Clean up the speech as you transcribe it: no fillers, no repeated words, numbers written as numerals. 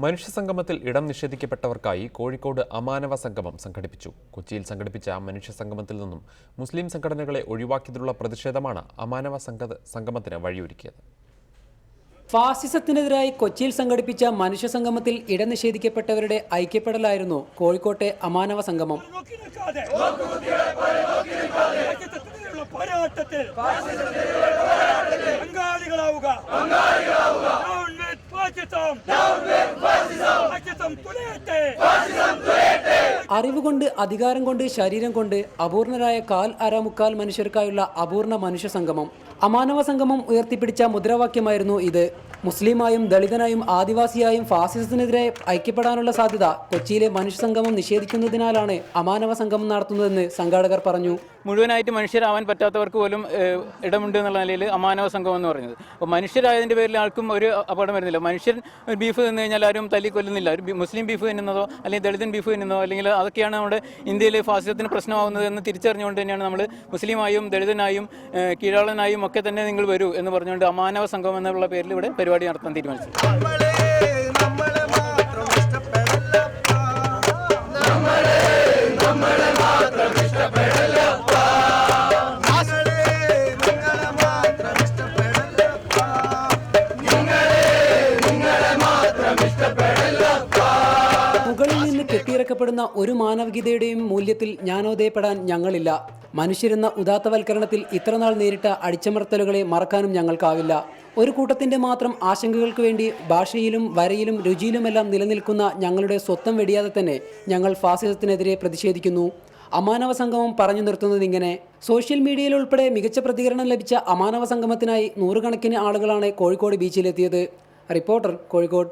മനുഷ്യസംഗമത്തിൽ ഇടം നിഷേധിക്കപ്പെട്ടവർക്കായി കോഴിക്കോട് അമാനവ സംഗമം സംഘടിപ്പിച്ചു. കൊച്ചിയിൽ സംഘടിപ്പിച്ച മനുഷ്യസംഗമത്തിൽ നിന്നും മുസ്ലിം സംഘടനകളെ ഒഴിവാക്കിയതിലുള്ള പ്രതിഷേധമാണ് അമാനവ സംഗമത്തിന് വഴിയൊരുക്കിയത്. ഫാസിസത്തിനെതിരായി കൊച്ചിയിൽ സംഘടിപ്പിച്ച മനുഷ്യസംഗമത്തിൽ ഇടം നിഷേധിക്കപ്പെട്ടവരുടെ ഐക്യപ്പെടലായിരുന്നു കോഴിക്കോട്ടെ അമാനവ സംഗമം. അറിവുകൊണ്ട്, അധികാരം കൊണ്ട്, ശരീരം കൊണ്ട് അപൂർണരായ കാൽ അര മുക്കാൽ മനുഷ്യർക്കായുള്ള അപൂർണ മനുഷ്യ സംഗമം. അമാനവ സംഗമം ഉയർത്തിപ്പിടിച്ച മുദ്രാവാക്യമായിരുന്നു ഇത്. മുസ്ലിമായും ദളിതനായും ആദിവാസിയായും ഫാസിസത്തിനെതിരെ ഐക്യപ്പെടാനുള്ള സാധ്യത കൊച്ചിയിലെ മനുഷ്യ സംഗമം നിഷേധിക്കുന്നതിനാലാണ് അമാനവ സംഗമം നടത്തുന്നതെന്ന് സംഘാടകർ പറഞ്ഞു. മുഴുവനായിട്ട് മനുഷ്യരാവാൻ പറ്റാത്തവർക്ക് പോലും ഇടമുണ്ട് എന്നുള്ള നിലയിൽ അമാനവ സംഗമം എന്ന് പറയുന്നത്. അപ്പോൾ മനുഷ്യരായതിൻ്റെ പേരിൽ ആർക്കും ഒരു അപകടം വരുന്നില്ല. മനുഷ്യൻ ബീഫ് തിന്നു കഴിഞ്ഞാൽ ആരും തല്ലിക്കൊല്ലുന്നില്ല. ഒരു മുസ്ലിം ബീഫ് തിന്നുന്നതോ അല്ലെങ്കിൽ ദളിതൻ ബീഫ് തിന്നുന്നതോ അല്ലെങ്കിൽ അതൊക്കെയാണ് നമ്മുടെ ഇന്ത്യയിൽ ഫാസിസത്തിന് പ്രശ്നമാകുന്നത് എന്ന് തിരിച്ചറിഞ്ഞുകൊണ്ട് തന്നെയാണ് നമ്മൾ മുസ്ലിമായും ദളിതനായും കീഴാളനായും ഒക്കെ തന്നെ നിങ്ങൾ വരൂ എന്ന് പറഞ്ഞുകൊണ്ട് അമാനവ സംഗമം എന്നുള്ള പേരിൽ ഇവിടെ പരിപാടി നടത്താൻ തീരുമാനിച്ചു. മുകളിൽ നിന്ന് കെട്ടിയിറക്കപ്പെടുന്ന ഒരു മാനവികതയുടെയും മൂല്യത്തിൽ ജ്ഞാനോദയപ്പെടാൻ ഞങ്ങളില്ല. മനുഷ്യരെന്ന ഉദാത്തവൽക്കരണത്തിൽ ഇത്രനാൾ നേരിട്ട അടിച്ചമർത്തലുകളെ മറക്കാനും ഞങ്ങൾക്കാവില്ല. ഒരു കൂട്ടത്തിന്റെ മാത്രം ആശങ്കകൾക്ക് വേണ്ടി ഭാഷയിലും വരയിലും രുചിയിലുമെല്ലാം നിലനിൽക്കുന്ന ഞങ്ങളുടെ സ്വത്തം വെടിയാതെ തന്നെ ഞങ്ങൾ ഫാസിസത്തിനെതിരെ പ്രതിഷേധിക്കുന്നു. അമാനവ സംഗമം പറഞ്ഞു നിർത്തുന്നത് ഇങ്ങനെ. സോഷ്യൽ മീഡിയയിൽ ഉൾപ്പെടെ മികച്ച പ്രതികരണം ലഭിച്ച അമാനവ സംഗമത്തിനായി നൂറുകണക്കിന് ആളുകളാണ് കോഴിക്കോട് ബീച്ചിലെത്തിയത്. റിപ്പോർട്ടർ, കോഴിക്കോട്.